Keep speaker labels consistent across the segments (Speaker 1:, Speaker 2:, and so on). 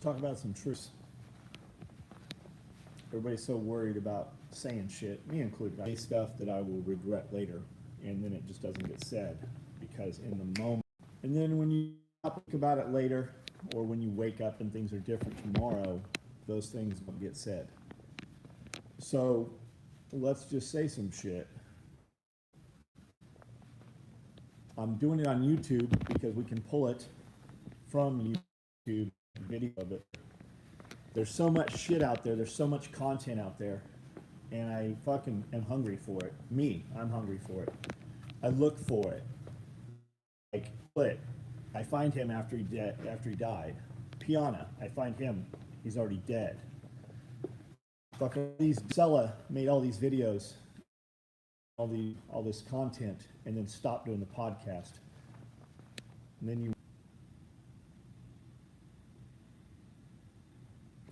Speaker 1: talk about some truths. Everybody's so worried about saying shit, me included. I say stuff that I will regret later, and then it just doesn't get said because in the moment. And then when you think about it later, or when you wake up and things are different tomorrow, those things don't get said. So let's just say some shit. I'm doing it on YouTube because we can pull it from YouTube video of it. There's so much shit out there. There's so much content out there. And I fucking am hungry for it. I'm hungry for it. I look for it. Like, split. I find him after he died. Piana, I find him. He's already dead. Fucking Sella made all these videos, all this content, and then stopped doing the podcast. And then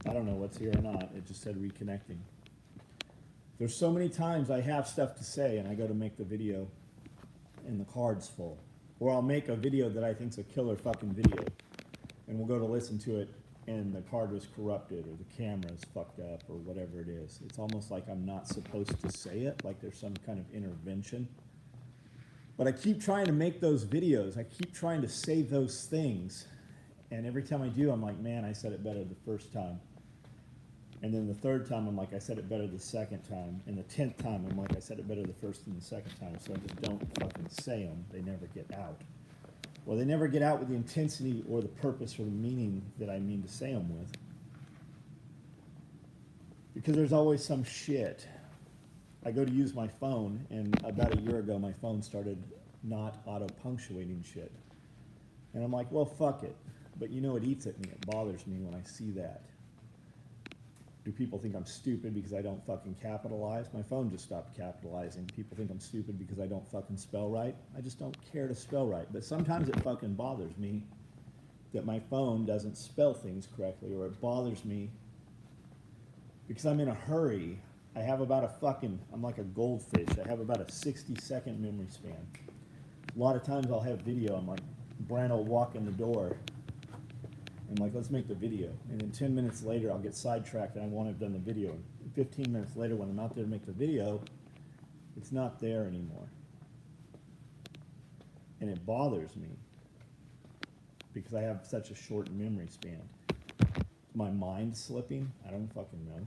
Speaker 1: I don't know what's here or not. It just said reconnecting. There's so many times I have stuff to say and I go to make the video and the card's full. Or I'll make a video that I think's a killer fucking video and we'll go to listen to it and the card was corrupted or the camera's fucked up or whatever it is. It's almost like I'm not supposed to say it, like there's some kind of intervention. But I keep trying to make those videos. I keep trying to say those things. And every time I do, I'm like, man, I said it better the first time. And then the third time, I'm like, I said it better the second time. And the 10th time, I'm like, I said it better the first and the second time. So I just don't fucking say them. They never get out. Well, they never get out with the intensity or the purpose or the meaning that I mean to say them with. Because there's always some shit. I go to use my phone, and about a year ago, my phone started not auto-punctuating shit. And I'm like, well, fuck it. But you know, it eats at me. It bothers me when I see that. Do people think I'm stupid because I don't fucking capitalize? My phone just stopped capitalizing. People think I'm stupid because I don't fucking spell right. I just don't care to spell right. But sometimes it fucking bothers me that my phone doesn't spell things correctly, or it bothers me because I'm in a hurry. I have about I'm like a goldfish. I have about a 60-second memory span. A lot of times I'll have video. I'm like, Brian will walk in the door. I'm like, let's make the video. And then 10 minutes later, I'll get sidetracked and I won't have done the video. And 15 minutes later, when I'm out there to make the video, it's not there anymore. And it bothers me because I have such a short memory span. My mind slipping? I don't fucking know.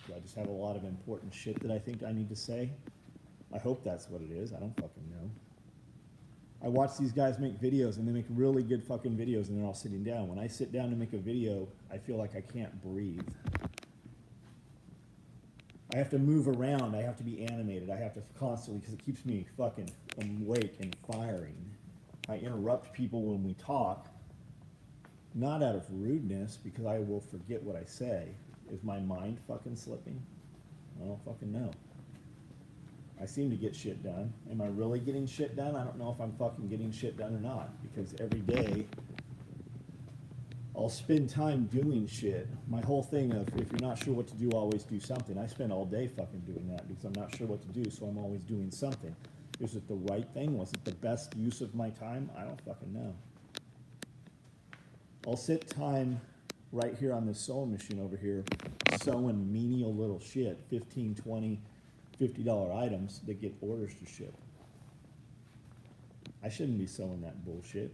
Speaker 1: Do I just have a lot of important shit that I think I need to say? I hope that's what it is. I don't fucking know. I watch these guys make videos and they make really good fucking videos and they're all sitting down. When I sit down to make a video, I feel like I can't breathe. I have to move around. I have to be animated. I have to constantly, because it keeps me fucking awake and firing. I interrupt people when we talk, not out of rudeness, because I will forget what I say. Is my mind fucking slipping? I don't fucking know. I seem to get shit done. Am I really getting shit done? I don't know if I'm fucking getting shit done or not, because every day I'll spend time doing shit. My whole thing of, if you're not sure what to do, always do something. I spend all day fucking doing that because I'm not sure what to do, so I'm always doing something. Is it the right thing? Was it the best use of my time? I don't fucking know. I'll sit time right here on this sewing machine over here, sewing menial little shit, 15, 20, $50 items that get orders to ship. I shouldn't be sewing that bullshit.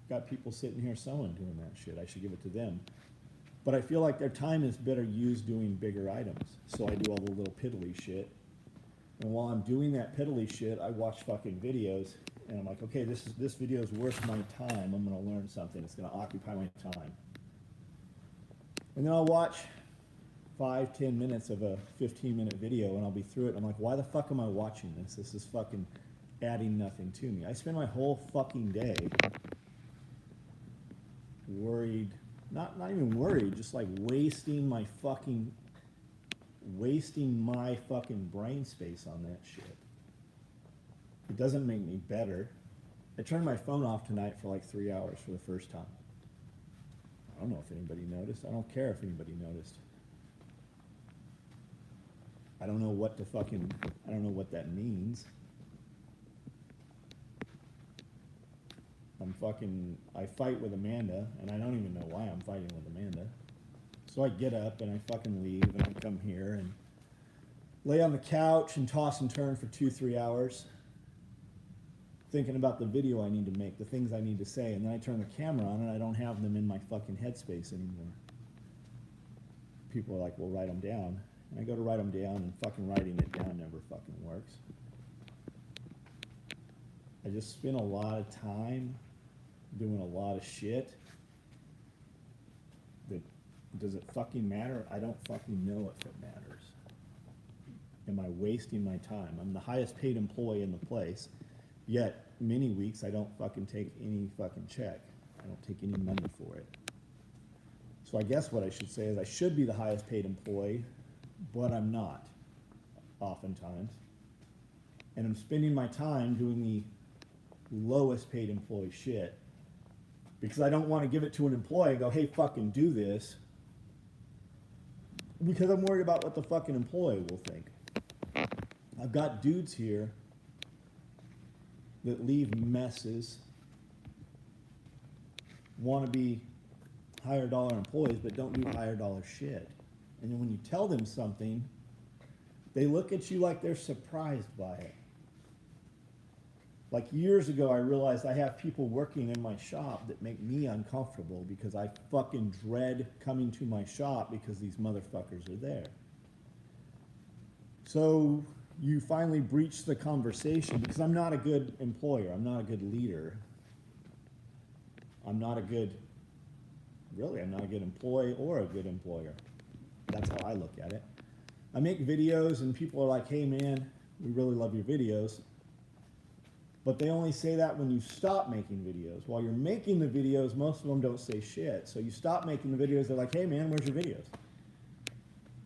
Speaker 1: Got people sitting here sewing doing that shit. I should give it to them. But I feel like their time is better used doing bigger items. So I do all the little piddly shit. And while I'm doing that piddly shit, I watch fucking videos and I'm like, okay, this video is worth my time. I'm gonna learn something. It's gonna occupy my time. And then I'll watch 5-10 minutes of a 15-minute video and I'll be through it. I'm like, why the fuck am I watching this? This is fucking adding nothing to me. I spend my whole fucking day worried, not even worried, just like wasting my fucking brain space on that shit. It doesn't make me better. I turned my phone off tonight for like 3 hours for the first time. I don't know if anybody noticed. I don't care if anybody noticed. I don't know what I don't know what that means. I fight with Amanda, and I don't even know why I'm fighting with Amanda. So I get up and I fucking leave, and I come here and lay on the couch and toss and turn for 2-3 hours, thinking about the video I need to make, the things I need to say, and then I turn the camera on and I don't have them in my fucking headspace anymore. People are like, well, write them down. And I go to write them down, and fucking writing it down never fucking works. I just spend a lot of time doing a lot of shit that, does it fucking matter? I don't fucking know if it matters. Am I wasting my time? I'm the highest paid employee in the place, yet many weeks I don't fucking take any fucking check. I don't take any money for it. So I guess what I should say is I should be the highest paid employee, but I'm not, oftentimes. And I'm spending my time doing the lowest paid employee shit because I don't want to give it to an employee and go, hey, fucking do this, because I'm worried about what the fucking employee will think. I've got dudes here that leave messes, want to be higher dollar employees, but don't do higher dollar shit. And then when you tell them something, they look at you like they're surprised by it. Like years ago, I realized I have people working in my shop that make me uncomfortable because I fucking dread coming to my shop because these motherfuckers are there. So you finally breach the conversation because I'm not a good employer. I'm not a good leader. I'm not a good employee or a good employer. That's how I look at it. I make videos and people are like, hey man, we really love your videos. But they only say that when you stop making videos. While you're making the videos, most of them don't say shit. So you stop making the videos, they're like, hey man, where's your videos?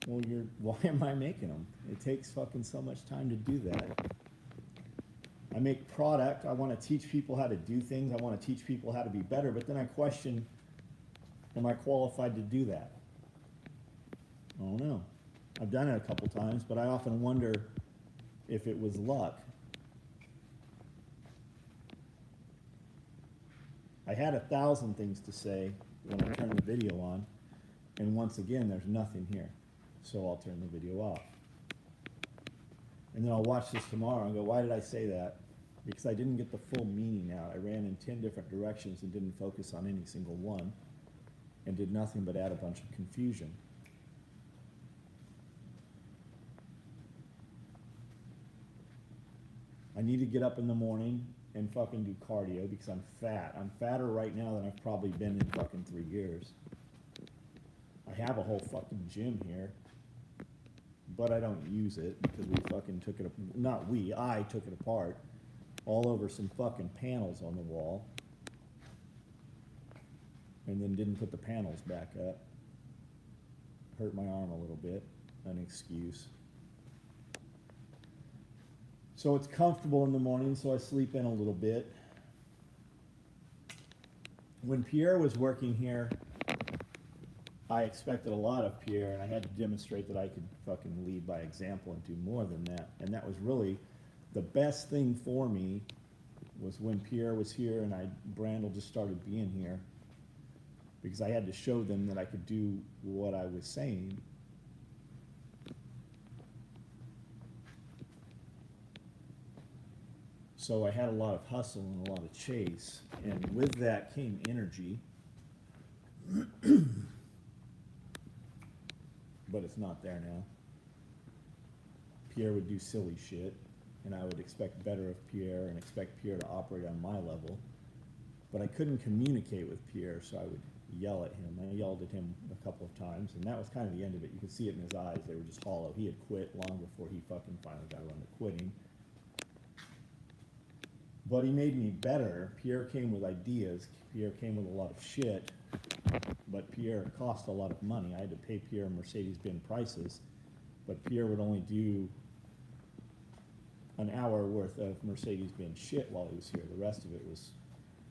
Speaker 1: Well, why am I making them? It takes fucking so much time to do that. I make product. I want to teach people how to do things. I want to teach people how to be better. But then I question, am I qualified to do that? I don't know. I've done it a couple times, but I often wonder if it was luck. I had 1,000 things to say when I turned the video on, and once again, there's nothing here. So I'll turn the video off. And then I'll watch this tomorrow and go, why did I say that? Because I didn't get the full meaning out. I ran in 10 different directions and didn't focus on any single one, and did nothing but add a bunch of confusion. I need to get up in the morning and fucking do cardio because I'm fat. I'm fatter right now than I've probably been in fucking 3 years. I have a whole fucking gym here, but I don't use it because we fucking took it, I took it apart all over some fucking panels on the wall and then didn't put the panels back up. Hurt my arm a little bit, an excuse. So it's comfortable in the morning, so I sleep in a little bit. When Pierre was working here, I expected a lot of Pierre, and I had to demonstrate that I could fucking lead by example and do more than that. And that was really the best thing for me, was when Pierre was here and Brandel just started being here, because I had to show them that I could do what I was saying. So I had a lot of hustle and a lot of chase, and with that came energy. But it's not there now. Pierre would do silly shit, and I would expect better of Pierre and expect Pierre to operate on my level. But I couldn't communicate with Pierre, so I would yell at him. I yelled at him a couple of times, and that was kind of the end of it. You could see it in his eyes. They were just hollow. He had quit long before he fucking finally got around to quitting. But he made me better. Pierre came with ideas. Pierre came with a lot of shit. But Pierre cost a lot of money. I had to pay Pierre Mercedes-Benz prices. But Pierre would only do an hour worth of Mercedes-Benz shit while he was here. The rest of it was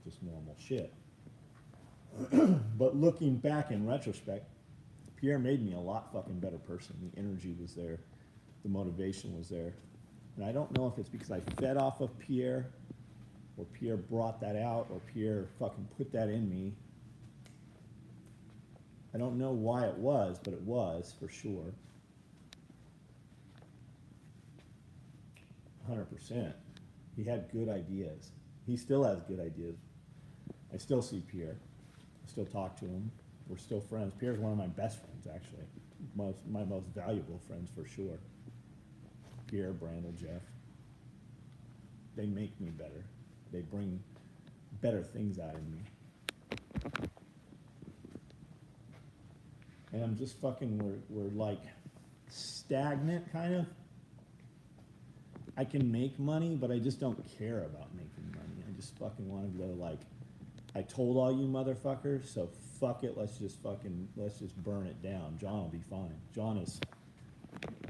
Speaker 1: just normal shit. But looking back in retrospect, Pierre made me a lot fucking better person. The energy was there. The motivation was there. And I don't know if it's because I fed off of Pierre or Pierre brought that out, or Pierre fucking put that in me. I don't know why it was, but it was for sure. 100%. He had good ideas. He still has good ideas. I still see Pierre. I still talk to him. We're still friends. Pierre's one of my best friends, actually. My most valuable friends, for sure. Pierre, Brandel, Jeff. They make me better. They bring better things out of me. And I'm just fucking, we're like stagnant, kind of. I can make money, but I just don't care about making money. I just fucking want to go like, I told all you motherfuckers, so fuck it, let's just burn it down. John will be fine. John has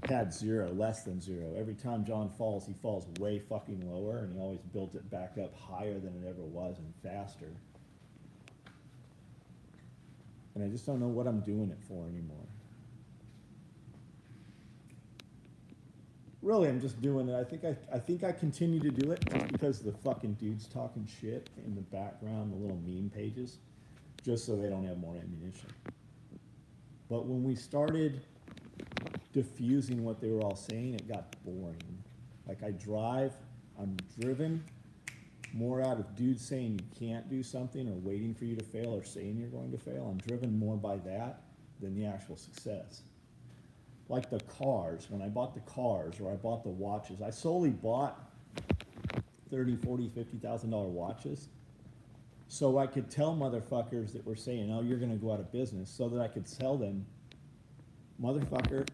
Speaker 1: had zero, less than zero. Every time John falls, he falls way fucking lower, and he always builds it back up higher than it ever was and faster. And I just don't know what I'm doing it for anymore. Really, I'm just doing it. I think I continue to do it just because the fucking dudes talking shit in the background, the little meme pages, just so they don't have more ammunition. But when we started diffusing what they were all saying, it got boring. Like I'm driven more out of dudes saying you can't do something or waiting for you to fail or saying you're going to fail. I'm driven more by that than the actual success. Like the cars, when I bought the cars or I bought the watches, I solely bought $30,000, $40,000, $50,000 watches so I could tell motherfuckers that were saying, oh, you're going to go out of business, so that I could tell them, motherfucker,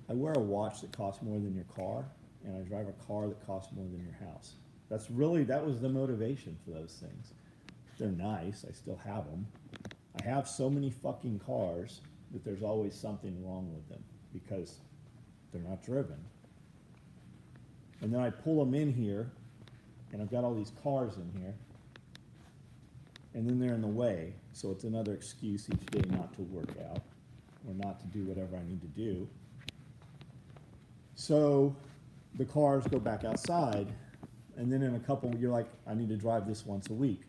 Speaker 1: I wear a watch that costs more than your car, and I drive a car that costs more than your house. That was the motivation for those things. They're nice, I still have them. I have so many fucking cars that there's always something wrong with them, because they're not driven. And then I pull them in here, and I've got all these cars in here, and then they're in the way, so it's another excuse each day not to work out, or not to do whatever I need to do. So the cars go back outside, and then in a couple, you're like, I need to drive this once a week.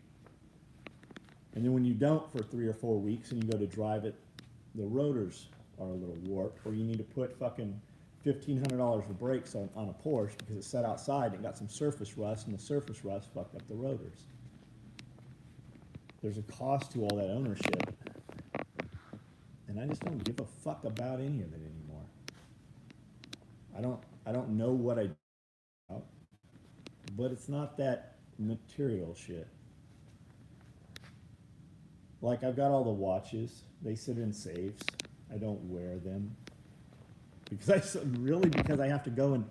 Speaker 1: And then when you don't for 3 or 4 weeks, and you go to drive it, the rotors are a little warped, or you need to put fucking $1,500 for brakes on a Porsche because it's set outside and it got some surface rust, and the surface rust fucked up the rotors. There's a cost to all that ownership, and I just don't give a fuck about any of it anymore. I don't know what I do about, but it's not that material shit. Like, I've got all the watches. They sit in safes. I don't wear them because I have to go and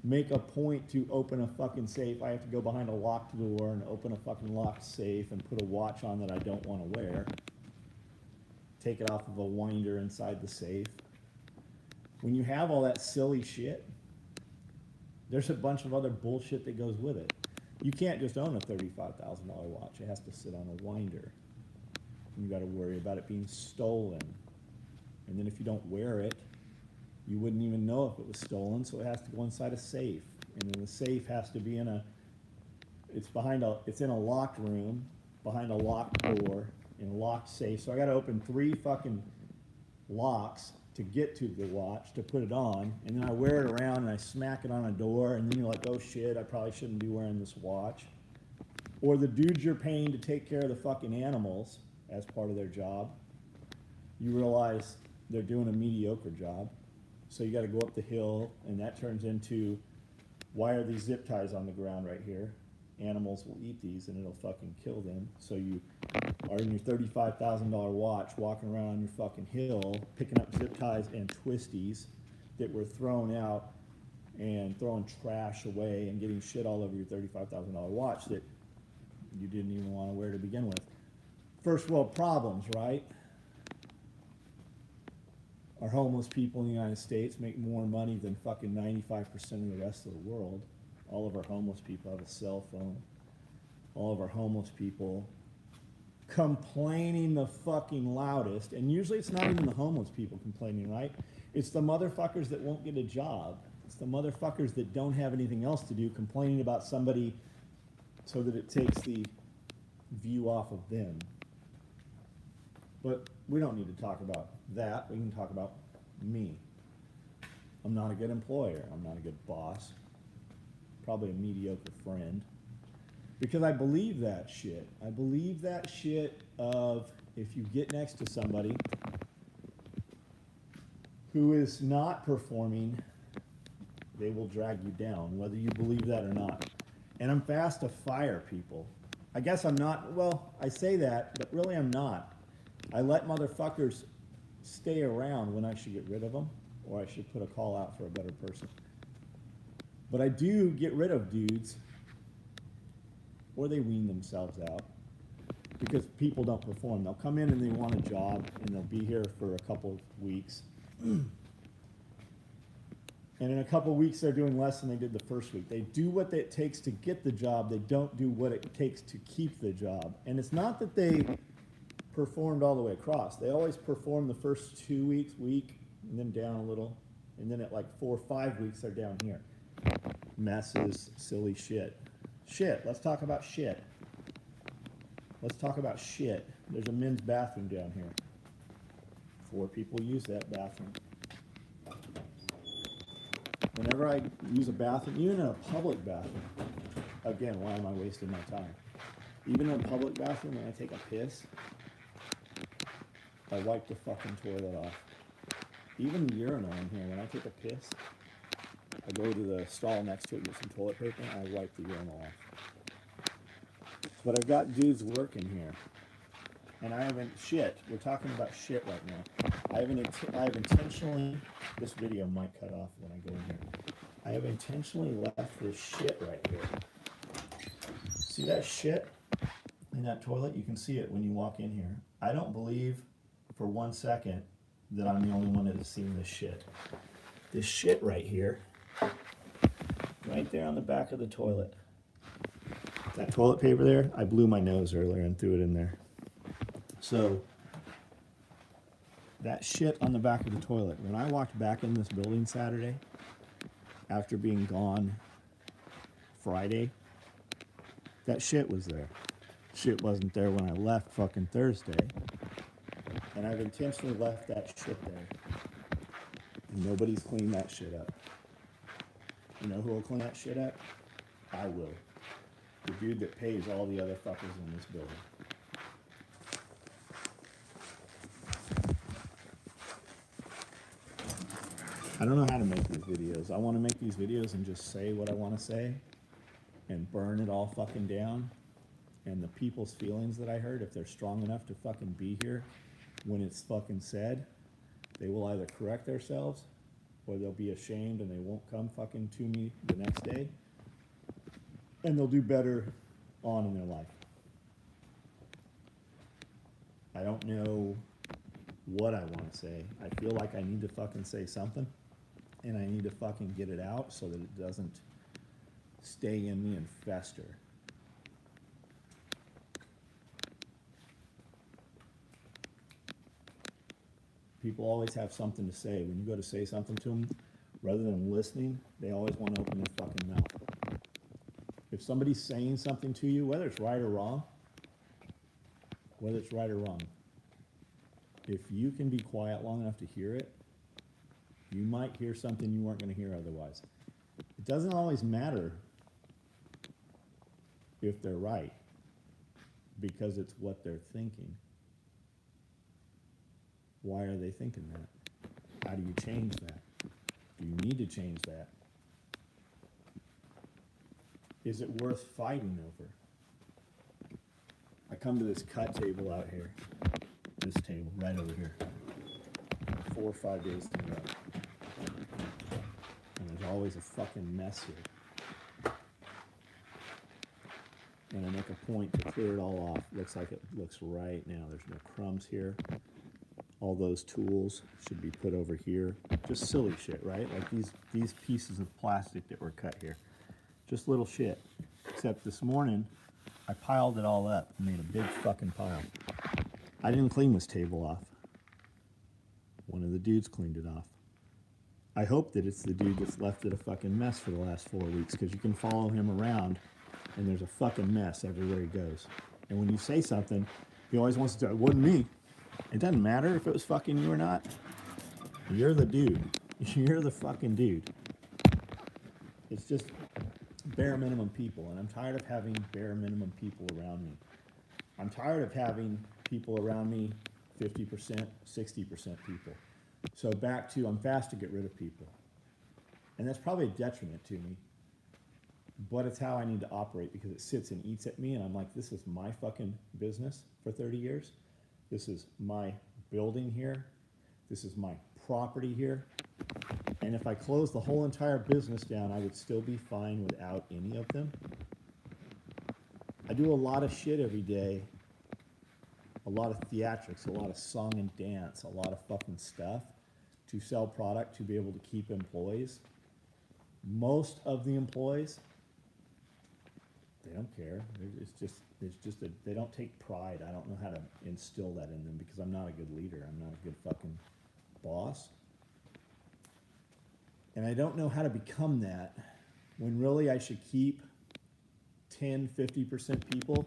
Speaker 1: make a point to open a fucking safe. I have to go behind a locked door and open a fucking locked safe and put a watch on that I don't want to wear. Take it off of a winder inside the safe. When you have all that silly shit, there's a bunch of other bullshit that goes with it. You can't just own a $35,000 watch. It has to sit on a winder. You got to worry about it being stolen. And then if you don't wear it, you wouldn't even know if it was stolen, so it has to go inside a safe. And then the safe has to be it's in a locked room, behind a locked door, in a locked safe. So I got to open 3 fucking locks to get to the watch, to put it on, and then I wear it around and I smack it on a door, and then you're like, oh shit, I probably shouldn't be wearing this watch. Or the dudes you're paying to take care of the fucking animals as part of their job, you realize they're doing a mediocre job. So you got to go up the hill, and that turns into, why are these zip ties on the ground right here? Animals will eat these and it'll fucking kill them. So you are in your $35,000 watch, walking around on your fucking hill, picking up zip ties and twisties that were thrown out, and throwing trash away and getting shit all over your $35,000 watch that you didn't even want to wear to begin with. First world problems, right? Our homeless people in the United States make more money than fucking 95% of the rest of the world. All of our homeless people have a cell phone. All of our homeless people complaining the fucking loudest. And usually it's not even the homeless people complaining, right? It's the motherfuckers that won't get a job. It's the motherfuckers that don't have anything else to do complaining about somebody so that it takes the view off of them. But we don't need to talk about that. We can talk about me. I'm not a good employer. I'm not a good boss. Probably a mediocre friend. Because I believe that shit. I believe that shit of if you get next to somebody who is not performing, they will drag you down, whether you believe that or not. And I'm fast to fire people. I guess I'm not, well, I say that, but really I'm not. I let motherfuckers stay around when I should get rid of them, or I should put a call out for a better person. But I do get rid of dudes, or they wean themselves out, because people don't perform. They'll come in and they want a job, and they'll be here for a couple of weeks. And in a couple of weeks, they're doing less than they did the first week. They do what it takes to get the job. They don't do what it takes to keep the job. And it's not that they performed all the way across. They always perform the first 2 weeks, and then down a little. And then at like 4 or 5 weeks, they're down here. Messes, silly shit. Shit, let's talk about shit. Let's talk about shit. There's a men's bathroom down here. 4 people use that bathroom. Whenever I use a bathroom, even in a public bathroom, again, why am I wasting my time? Even in a public bathroom, when I take a piss, I wipe the fucking toilet off. Even the urinal in here, when I take a piss, I go to the stall next to it, get some toilet paper, and I wipe the urinal off. But I've got dudes working here. And I haven't, shit, we're talking about shit right now. I have intentionally, this video might cut off when I go in here. I have intentionally left this shit right here. See that shit in that toilet? You can see it when you walk in here. I don't believe for 1 second that I'm the only one that has seen this shit. This shit right here, right there on the back of the toilet. That toilet paper there, I blew my nose earlier and threw it in there. So, that shit on the back of the toilet, when I walked back in this building Saturday, after being gone Friday, that shit was there. Shit wasn't there when I left fucking Thursday. And I've intentionally left that shit there. And nobody's cleaned that shit up. You know who will clean that shit up? I will. The dude that pays all the other fuckers in this building. I don't know how to make these videos. I want to make these videos and just say what I want to say and burn it all fucking down. And the people's feelings that I heard, if they're strong enough to fucking be here when it's fucking said, they will either correct themselves or they'll be ashamed and they won't come fucking to me the next day. And they'll do better on in their life. I don't know what I want to say. I feel like I need to fucking say something. And I need to fucking get it out so that it doesn't stay in me and fester. People always have something to say. When you go to say something to them, rather than listening, they always want to open their fucking mouth. If somebody's saying something to you, whether it's right or wrong, if you can be quiet long enough to hear it, you might hear something you weren't going to hear otherwise. It doesn't always matter if they're right, because it's what they're thinking. Why are they thinking that? How do you change that? Do you need to change that? Is it worth fighting over? I come to this cut table out here, this table right over here, 4 or 5 days in a row. And there's always a fucking mess here. And I make a point to clear it all off. Looks like it looks right now. There's no crumbs here. All those tools should be put over here. Just silly shit, right? Like these pieces of plastic that were cut here. Just little shit. Except this morning, I piled it all up and made a big fucking pile. I didn't clean this table off. One of the dudes cleaned it off. I hope that it's the dude that's left it a fucking mess for the last 4 weeks, because you can follow him around and there's a fucking mess everywhere he goes. And when you say something, he always wants to, it wasn't me. It doesn't matter if it was fucking you or not. You're the dude. You're the fucking dude. It's just bare minimum people, and I'm tired of having bare minimum people around me. I'm tired of having people around me 50%, 60% people. So back to, I'm fast to get rid of people. And that's probably a detriment to me, but it's how I need to operate because it sits and eats at me, and I'm like, this is my fucking business for 30 years. This is my building here. This is my property here. And if I close the whole entire business down, I would still be fine without any of them. I do a lot of shit every day, a lot of theatrics, a lot of song and dance, a lot of fucking stuff to sell product, to be able to keep employees. Most of the employees, they don't care. It's just they don't take pride. I don't know how to instill that in them because I'm not a good leader. I'm not a good fucking boss. And I don't know how to become that when really I should keep 10, 50% people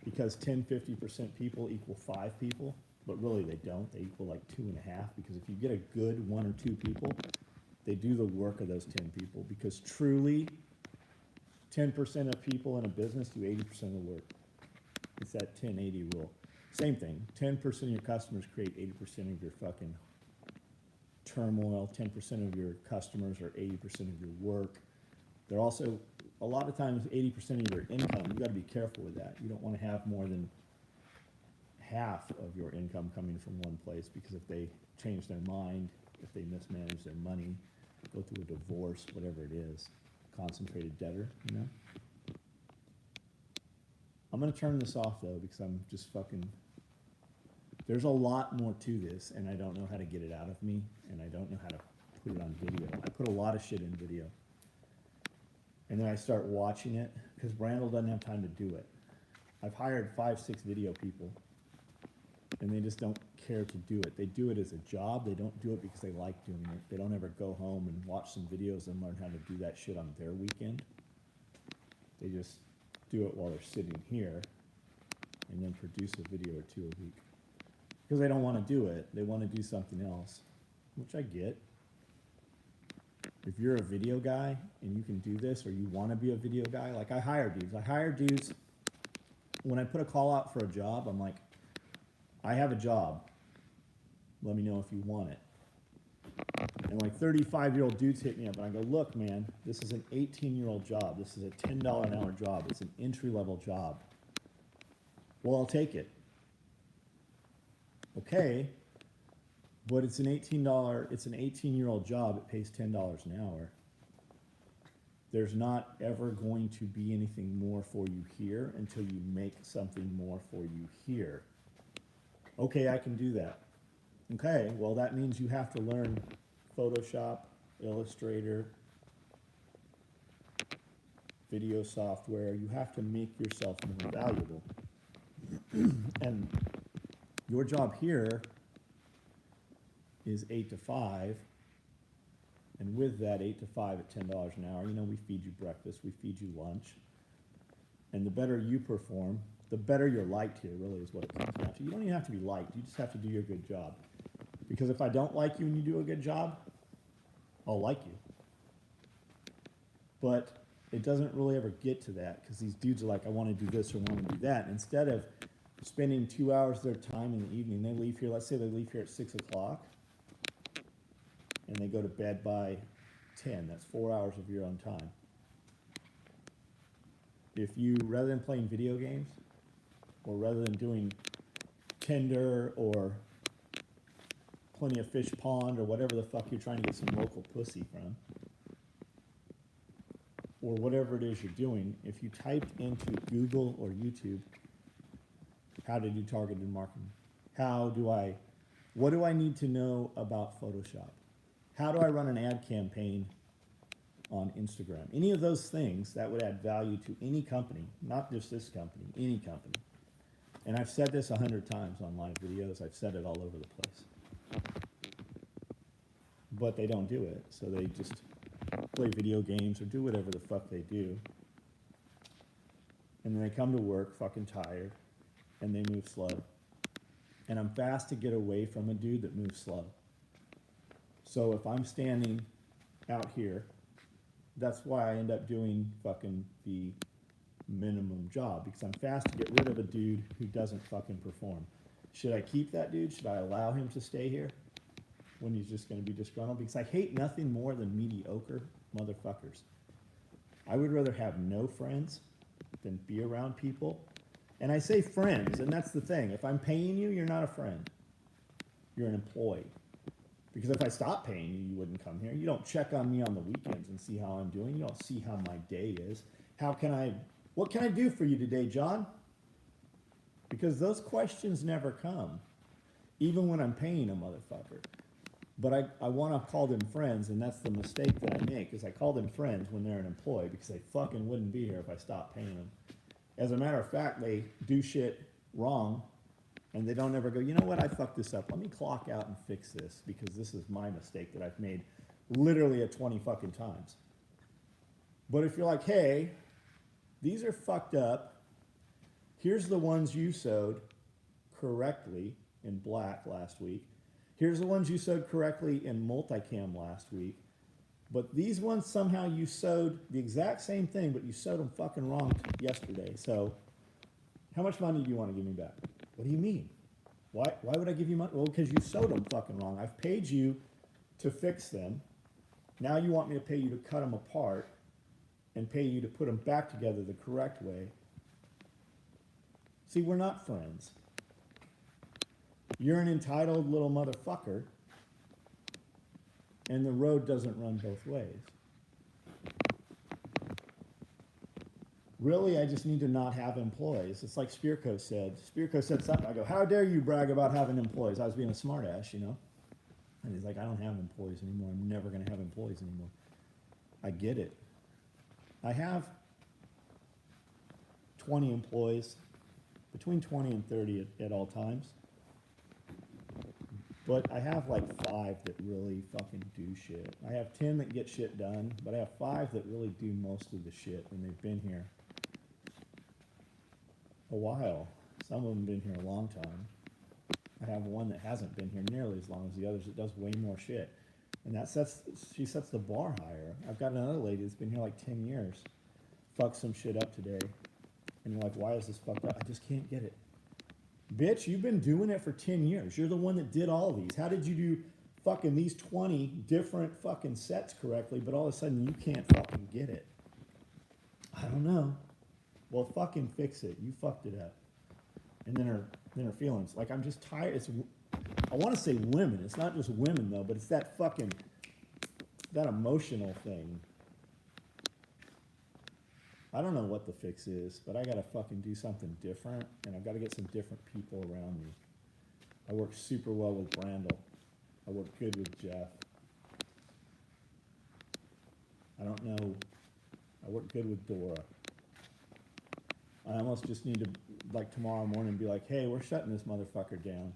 Speaker 1: because 10, 50% people equal 5 people, but really they don't. They equal like 2.5 because if you get a good 1 or 2 people, they do the work of those 10 people because truly 10% of people in a business do 80% of the work. It's that 10-80 rule. Same thing, 10% of your customers create 80% of your fucking turmoil, 10% of your customers are 80% of your work. They're also, a lot of times, 80% of your income. You gotta be careful with that. You don't wanna have more than half of your income coming from one place because if they change their mind, if they mismanage their money, go through a divorce, whatever it is, concentrated debtor, you know? I'm gonna turn this off though because I'm just fucking, there's a lot more to this and I don't know how to get it out of me and I don't know how to put it on video. I put a lot of shit in video. And then I start watching it because Brandel doesn't have time to do it. I've hired 5, 6 video people and they just don't care to do it. They do it as a job. They don't do it because they like doing it. They don't ever go home and watch some videos and learn how to do that shit on their weekend. They just do it while they're sitting here and then produce a video or 2 a week. Because they don't want to do it. They want to do something else, which I get. If you're a video guy and you can do this or you want to be a video guy, like I hire dudes. I hire dudes, when I put a call out for a job, I'm like, I have a job. Let me know if you want it. And like 35-year-old dudes hit me up and I go, look, man, this is an 18-year-old job. This is a $10 an hour job. It's an entry-level job. Well, I'll take it. Okay, but it's an $18-year-old job. It pays $10 an hour. There's not ever going to be anything more for you here until you make something more for you here. Okay, I can do that. Okay, well that means you have to learn Photoshop, Illustrator, video software. You have to make yourself more valuable. And your job here is 8 to 5, and with that 8 to 5 at $10 an hour, you know, we feed you breakfast, we feed you lunch, and the better you perform, the better you're liked here, really is what it comes down to. You don't even have to be liked, you just have to do your good job. Because if I don't like you and you do a good job, I'll like you. But it doesn't really ever get to that, because these dudes are like, I want to do this or want to do that. Instead of spending 2 hours of their time in the evening, they leave here, let's say they leave here at 6 o'clock, and they go to bed by 10. That's 4 hours of your own time. If you, rather than playing video games, or rather than doing Tinder or Plenty of Fish Pond or whatever the fuck you're trying to get some local pussy from, or whatever it is you're doing, if you typed into Google or YouTube how to do targeted marketing, what do I need to know about Photoshop? How do I run an ad campaign on Instagram? Any of those things that would add value to any company, not just this company, any company. And I've said this 100 times on live videos. I've said it all over the place. But they don't do it, so they just play video games or do whatever the fuck they do. And then they come to work fucking tired, and they move slow. And I'm fast to get away from a dude that moves slow. So if I'm standing out here, that's why I end up doing fucking the minimum job, because I'm fast to get rid of a dude who doesn't fucking perform. Should I keep that dude? Should I allow him to stay here when he's just going to be disgruntled? Because I hate nothing more than mediocre motherfuckers. I would rather have no friends than be around people. And I say friends, and that's the thing. If I'm paying you, you're not a friend. You're an employee. Because if I stop paying you, you wouldn't come here. You don't check on me on the weekends and see how I'm doing. You don't see how my day is. What can I do for you today, John? Because those questions never come, even when I'm paying a motherfucker. But I want to call them friends, and that's the mistake that I make, is I call them friends when they're an employee, because they fucking wouldn't be here if I stopped paying them. As a matter of fact, they do shit wrong, and they don't ever go, you know what, I fucked this up. Let me clock out and fix this, because this is my mistake that I've made literally at 20 fucking times. But if you're like, hey, these are fucked up. Here's the ones you sewed correctly in black last week. Here's the ones you sewed correctly in multicam last week. But these ones, somehow you sewed the exact same thing, but you sewed them fucking wrong yesterday. So how much money do you want to give me back? What do you mean? Why would I give you money? Well, because you sewed them fucking wrong. I've paid you to fix them. Now you want me to pay you to cut them apart and pay you to put them back together the correct way. See, we're not friends. You're an entitled little motherfucker, and the road doesn't run both ways. Really, I just need to not have employees. It's like Spearco said. Spearco said something. I go, how dare you brag about having employees? I was being a smartass, you know? And he's like, I don't have employees anymore. I'm never going to have employees anymore. I get it. I have 20 employees, between 20 and 30 at all times. But I have like 5 that really fucking do shit. I have 10 that get shit done, but I have 5 that really do most of the shit, and they've been here a while. Some of them have been here a long time. I have one that hasn't been here nearly as long as the others that does way more shit. And she sets the bar higher. I've got another lady that's been here like 10 years. Fucked some shit up today. And you're like, why is this fucked up? I just can't get it. Bitch, you've been doing it for 10 years. You're the one that did all these. How did you do fucking these 20 different fucking sets correctly, but all of a sudden you can't fucking get it? I don't know. Well, fucking fix it. You fucked it up. And then her feelings. Like, I'm just tired. I want to say women. It's not just women, though, but it's that fucking, that emotional thing. I don't know what the fix is, but I gotta fucking do something different, and I've got to get some different people around me. I work super well with Brandel. I work good with Jeff. I don't know. I work good with Dora. I almost just need to, like tomorrow morning, be like, hey, we're shutting this motherfucker down.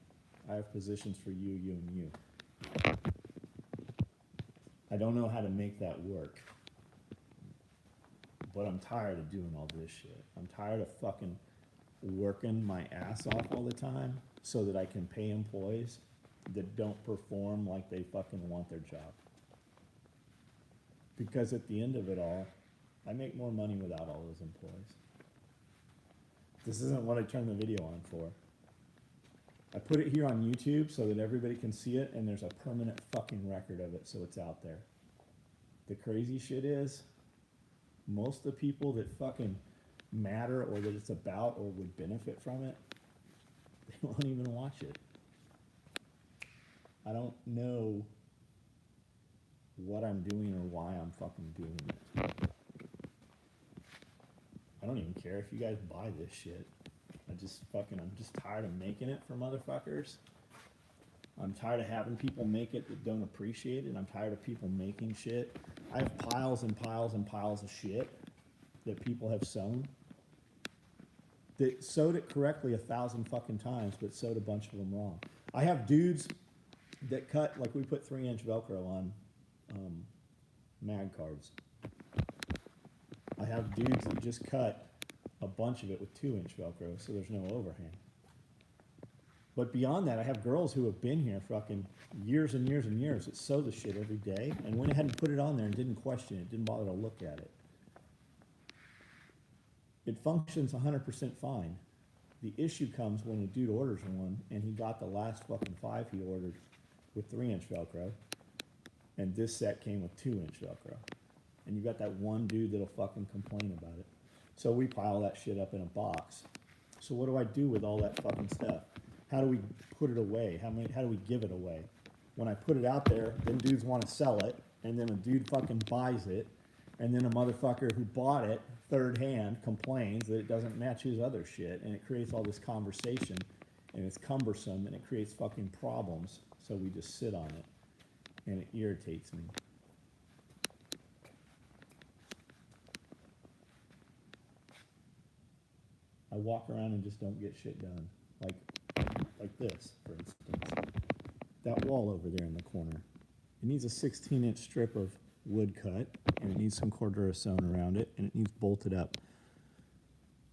Speaker 1: I have positions for you, you, and you. I don't know how to make that work. But I'm tired of doing all this shit. I'm tired of fucking working my ass off all the time so that I can pay employees that don't perform like they fucking want their job. Because at the end of it all, I make more money without all those employees. This isn't what I turned the video on for. I put it here on YouTube so that everybody can see it, and there's a permanent fucking record of it, so it's out there. The crazy shit is, most of the people that fucking matter or that it's about or would benefit from it, they won't even watch it. I don't know what I'm doing or why I'm fucking doing it. I don't even care if you guys buy this shit. I'm just tired of making it for motherfuckers. I'm tired of having people make it that don't appreciate it. I'm tired of people making shit. I have piles and piles and piles of shit that people have sewn that sewed it correctly 1,000 fucking times, but sewed a bunch of them wrong. I have dudes that cut, like we put 3-inch Velcro on mag cards. I have dudes that just cut a bunch of it with 2-inch Velcro, so there's no overhang. But beyond that, I have girls who have been here fucking years and years and years that sew the shit every day and went ahead and put it on there and didn't question it, didn't bother to look at it. It functions 100% fine. The issue comes when a dude orders one and he got the last fucking 5 he ordered with 3-inch Velcro, and this set came with 2-inch Velcro. And you got that one dude that'll fucking complain about it. So we pile that shit up in a box. So what do I do with all that fucking stuff? How do we put it away? How do we give it away? When I put it out there, then dudes want to sell it, and then a dude fucking buys it, and then a motherfucker who bought it third hand complains that it doesn't match his other shit, and it creates all this conversation, and it's cumbersome, and it creates fucking problems, so we just sit on it, and it irritates me. I walk around and just don't get shit done, like this, for instance. That wall over there in the corner. It needs a 16-inch strip of wood cut, and it needs some Cordura sewn around it, and it needs bolted up.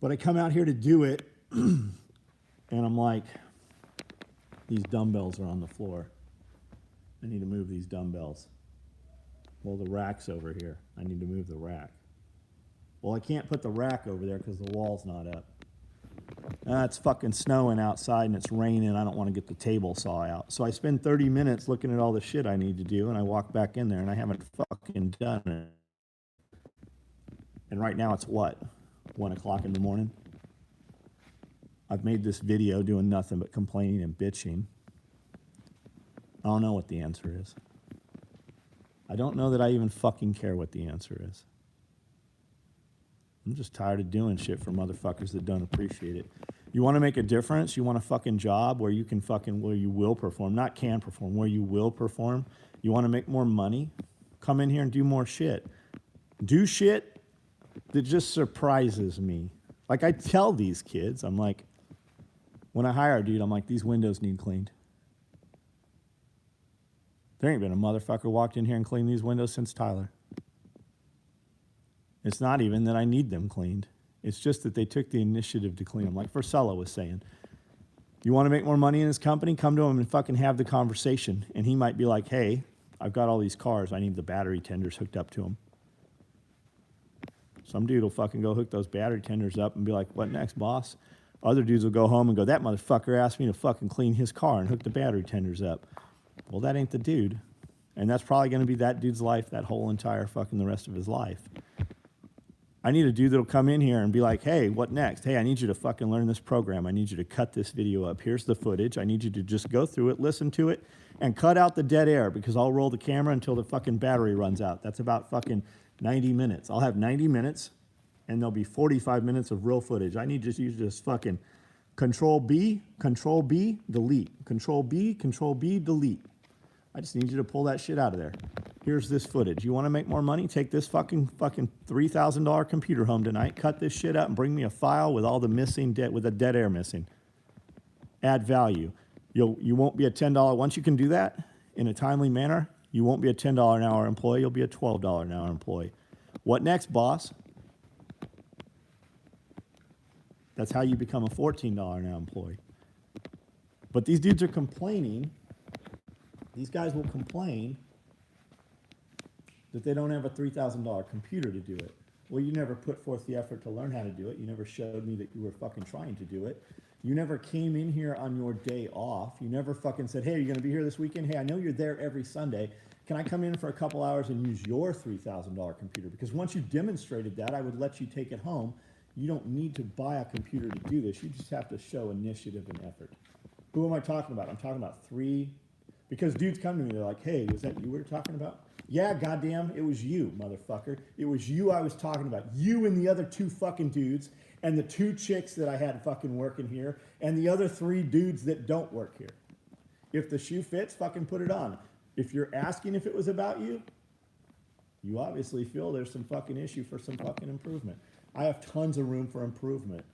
Speaker 1: But I come out here to do it, and I'm like, these dumbbells are on the floor. I need to move these dumbbells. Well, the rack's over here. I need to move the rack. Well, I can't put the rack over there because the wall's not up. It's fucking snowing outside and it's raining. I don't want to get the table saw out. So I spend 30 minutes looking at all the shit I need to do, and I walk back in there and I haven't fucking done it. And right now it's what? 1 o'clock in the morning? I've made this video doing nothing but complaining and bitching. I don't know what the answer is. I don't know that I even fucking care what the answer is. I'm just tired of doing shit for motherfuckers that don't appreciate it. You want to make a difference? You want a fucking job where you can where you will perform, not can perform, where you will perform? You want to make more money? Come in here and do more shit. Do shit that just surprises me. Like I tell these kids, I'm like, when I hire a dude, I'm like, these windows need cleaned. There ain't been a motherfucker walked in here and cleaned these windows since Tyler. It's not even that I need them cleaned. It's just that they took the initiative to clean them. Like Forcella was saying, you want to make more money in this company? Come to him and fucking have the conversation. And he might be like, hey, I've got all these cars. I need the battery tenders hooked up to them. Some dude will fucking go hook those battery tenders up and be like, what next, boss? Other dudes will go home and go, that motherfucker asked me to fucking clean his car and hook the battery tenders up. Well, that ain't the dude. And that's probably going to be that dude's life that whole entire fucking the rest of his life. I need a dude that'll come in here and be like, hey, what next? Hey, I need you to fucking learn this program. I need you to cut this video up. Here's the footage. I need you to just go through it, listen to it, and cut out the dead air because I'll roll the camera until the fucking battery runs out. That's about fucking 90 minutes. I'll have 90 minutes, and there'll be 45 minutes of real footage. I need just you to just fucking Control B, delete. Control B, delete. I just need you to pull that shit out of there. Here's this footage. You want to make more money? Take this fucking $3,000 computer home tonight, cut this shit up, and bring me a file with all the missing with the dead air missing. Add value. You won't be a $10. Once you can do that in a timely manner, you won't be a $10 an hour employee. You'll be a $12 an hour employee. What next, boss? That's how you become a $14 an hour employee. But these dudes are complaining. These guys will complain that they don't have a $3,000 computer to do it. Well, you never put forth the effort to learn how to do it. You never showed me that you were fucking trying to do it. You never came in here on your day off. You never fucking said, hey, are you going to be here this weekend? Hey, I know you're there every Sunday. Can I come in for a couple hours and use your $3,000 computer? Because once you demonstrated that, I would let you take it home. You don't need to buy a computer to do this. You just have to show initiative and effort. Who am I talking about? I'm talking about because dudes come to me, they're like, hey, was that you we were talking about? Yeah, goddamn, it was you, motherfucker. It was you I was talking about. You and the other 2 fucking dudes and the 2 chicks that I had fucking working here and the other 3 dudes that don't work here. If the shoe fits, fucking put it on. If you're asking if it was about you, you obviously feel there's some fucking issue for some fucking improvement. I have tons of room for improvement.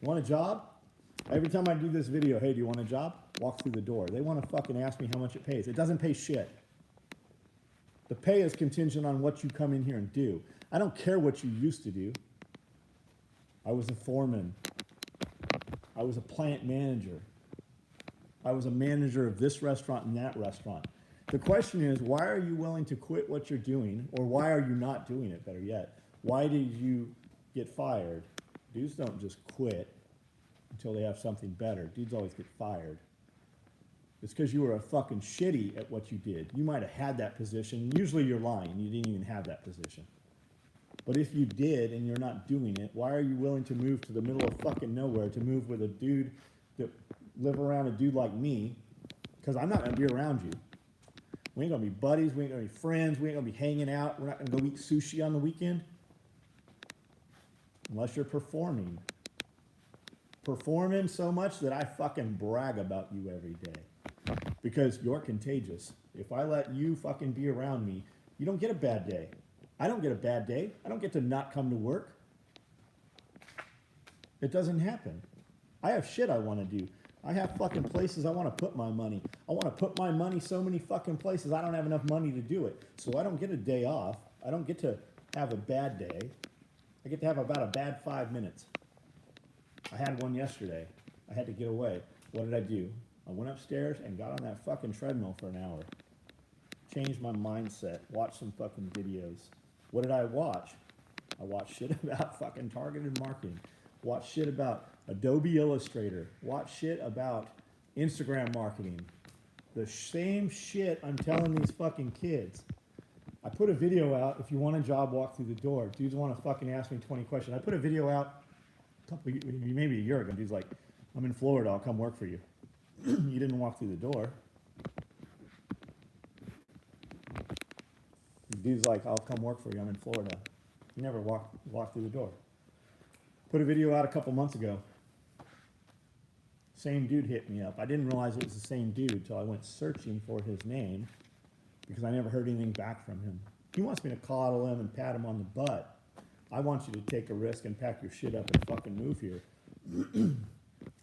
Speaker 1: Want a job? Every time I do this video, hey, do you want a job? Walk through the door. They want to fucking ask me how much it pays. It doesn't pay shit. The pay is contingent on what you come in here and do. I don't care what you used to do. I was a foreman. I was a plant manager. I was a manager of this restaurant and that restaurant. The question is, why are you willing to quit what you're doing, or why are you not doing it, better yet? Why did you get fired? Dudes don't just quit until they have something better. Dudes always get fired. It's because you were a fucking shitty at what you did. You might have had that position. Usually you're lying. You didn't even have that position. But if you did and you're not doing it, why are you willing to move to the middle of fucking nowhere to move with a dude that live around a dude like me? Because I'm not going to be around you. We ain't going to be buddies. We ain't going to be friends. We ain't going to be hanging out. We're not going to go eat sushi on the weekend. Unless you're performing. Performing so much that I fucking brag about you every day. Because you're contagious. If I let you fucking be around me, you don't get a bad day. I don't get a bad day. I don't get to not come to work. It doesn't happen. I have shit I want to do. I have fucking places I want to put my money. I want to put my money so many fucking places. I don't have enough money to do it. So I don't get a day off. I don't get to have a bad day. I get to have about a bad 5 minutes. I had one yesterday. I had to get away. What did I do? I went upstairs and got on that fucking treadmill for an hour. Changed my mindset. Watched some fucking videos. What did I watch? I watched shit about fucking targeted marketing. Watched shit about Adobe Illustrator. Watched shit about Instagram marketing. The same shit I'm telling these fucking kids. I put a video out. If you want a job, walk through the door. Dudes want to fucking ask me 20 questions. I put a video out maybe a year ago. Dude's like, I'm in Florida. I'll come work for you. You didn't walk through the door. Dude's like, I'll come work for you. I'm in Florida. You never walk through the door. Put a video out a couple months ago. Same dude hit me up. I didn't realize it was the same dude until I went searching for his name because I never heard anything back from him. He wants me to coddle him and pat him on the butt. I want you to take a risk and pack your shit up and fucking move here.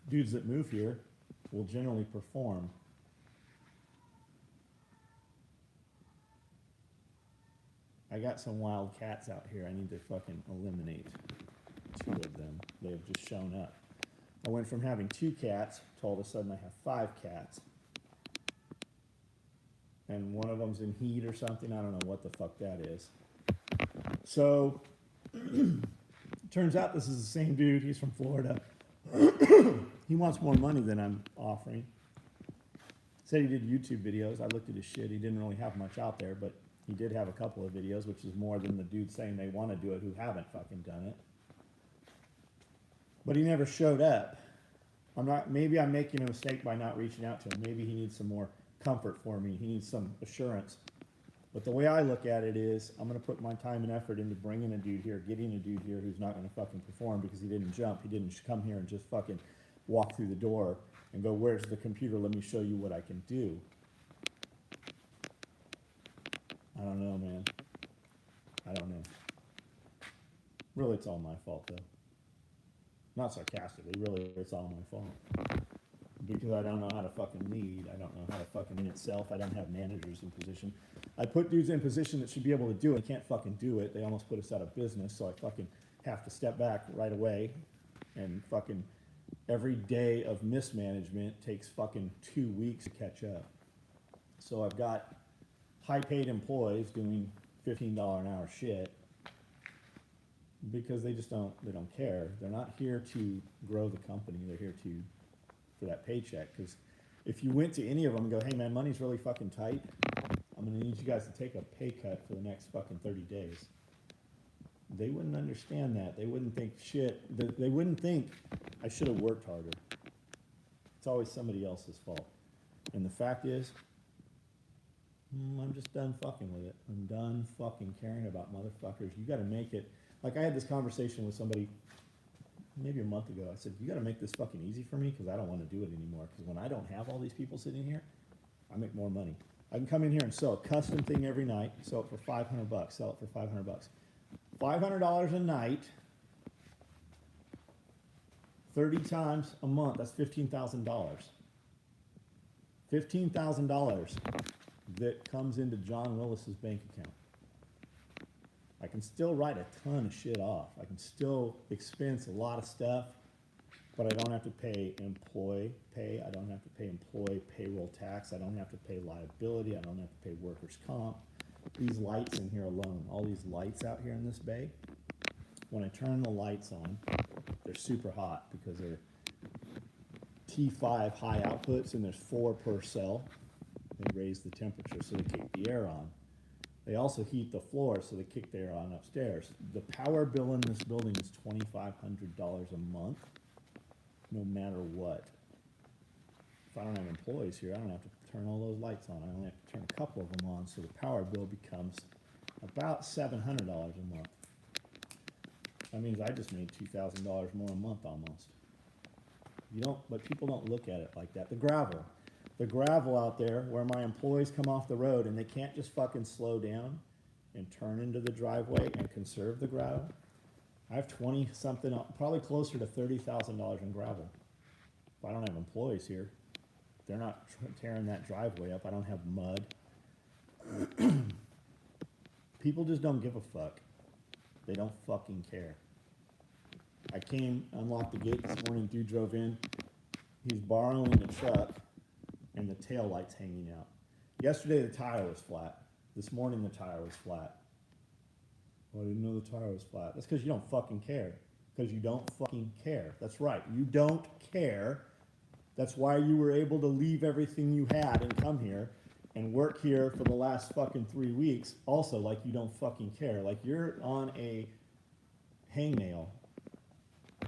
Speaker 1: Dudes that move here will generally perform. I got some wild cats out here I need to fucking eliminate. 2 of them. They have just shown up. I went from having 2 cats to all of a sudden I have 5 cats. And one of them's in heat or something. I don't know what the fuck that is. So, turns out this is the same dude. He's from Florida. He wants more money than I'm offering. Said he did YouTube videos. I looked at his shit. He didn't really have much out there, but he did have a couple of videos, which is more than the dudes saying they want to do it who haven't fucking done it. But he never showed up. Maybe I'm making a mistake by not reaching out to him. Maybe he needs some more comfort for me. He needs some assurance. But the way I look at it is, I'm going to put my time and effort into bringing a dude here, getting a dude here who's not going to fucking perform because he didn't jump. He didn't come here and just fucking walk through the door and go, where's the computer? Let me show you what I can do. I don't know, man. I don't know. Really, it's all my fault, though. Not sarcastically, really, it's all my fault. Because I don't know how to fucking lead. I don't know how to fucking in itself. I don't have managers in position. I put dudes in position that should be able to do it. They can't fucking do it. They almost put us out of business, so I fucking have to step back right away. And fucking every day of mismanagement takes fucking 2 weeks to catch up. So I've got high-paid employees doing $15 an hour shit because they don't care. They're not here to grow the company. They're here for that paycheck. Because if you went to any of them and go, hey man, money's really fucking tight, I'm gonna need you guys to take a pay cut for the next fucking 30 days. They wouldn't understand that. They wouldn't think shit. They wouldn't think I should have worked harder. It's always somebody else's fault. And the fact is, I'm just done fucking with it. I'm done fucking caring about motherfuckers. You gotta make it. Like I had this conversation with somebody maybe a month ago. I said, you gotta make this fucking easy for me because I don't want to do it anymore. Because when I don't have all these people sitting here, I make more money. I can come in here and sell a custom thing every night, sell it for $500, sell it for $500. $500 a night, 30 times a month, that's $15,000. $15,000 that comes into John Willis's bank account. I can still write a ton of shit off. I can still expense a lot of stuff, but I don't have to pay employee pay. I don't have to pay employee payroll tax. I don't have to pay liability. I don't have to pay workers' comp. These lights in here alone, all these lights out here in this bay, when I turn the lights on, they're super hot because they're T5 high outputs, and there's 4 per cell. They raise the temperature so they kick the air on. They also heat the floor so they kick the air on upstairs. The power bill in this building is $2,500 a month, no matter what. If I don't have employees here, I don't have to turn all those lights on. I only have to turn a couple of them on, so the power bill becomes about $700 a month. That means I just made $2,000 more a month almost. But people don't look at it like that. The gravel out there where my employees come off the road and they can't just fucking slow down and turn into the driveway and conserve the gravel. I have 20 something, probably closer to $30,000 in gravel. If I don't have employees here, they're not tearing that driveway up. I don't have mud. People just don't give a fuck. They don't fucking care. I came, unlocked the gate this morning, dude drove in. He's borrowing the truck and the tail light's hanging out. Yesterday the tire was flat. This morning the tire was flat. Well, I didn't know the tire was flat. That's because you don't fucking care. Because you don't fucking care. That's right. You don't care. That's why you were able to leave everything you had and come here and work here for the last fucking 3 weeks. Also, like you don't fucking care. Like you're on a hangnail.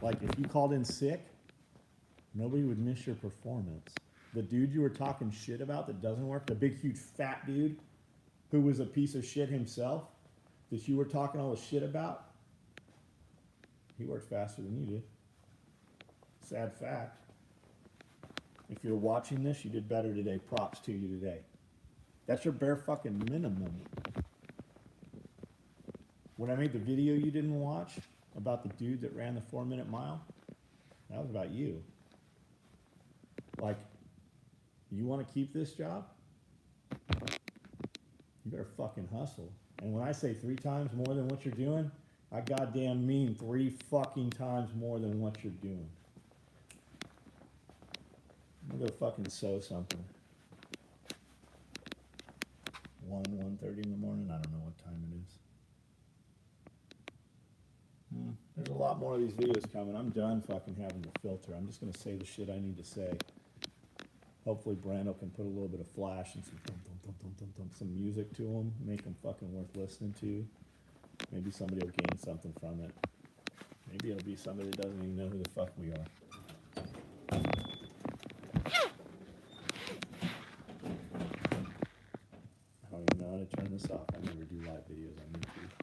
Speaker 1: Like if you called in sick, nobody would miss your performance. The dude you were talking shit about that doesn't work, the big huge fat dude who was a piece of shit himself, that you were talking all the shit about, he worked faster than you did. Sad fact. If you're watching this, you did better today. Props to you today. That's your bare fucking minimum. When I made the video you didn't watch about the dude that ran the 4-minute mile, that was about you. Like, you want to keep this job? You better fucking hustle. And when I say 3 times more than what you're doing, I goddamn mean 3 fucking times more than what you're doing. I'm gonna go fucking sew something. 1:30 in the morning, I don't know what time it is. There's a lot more of these videos coming. I'm done fucking having to filter. I'm just gonna say the shit I need to say. Hopefully Brando can put a little bit of flash and some some music to them, make them fucking worth listening to. Maybe somebody will gain something from it. Maybe it'll be somebody that doesn't even know who the fuck we are. I don't even know how to turn this off. I never do live videos on YouTube.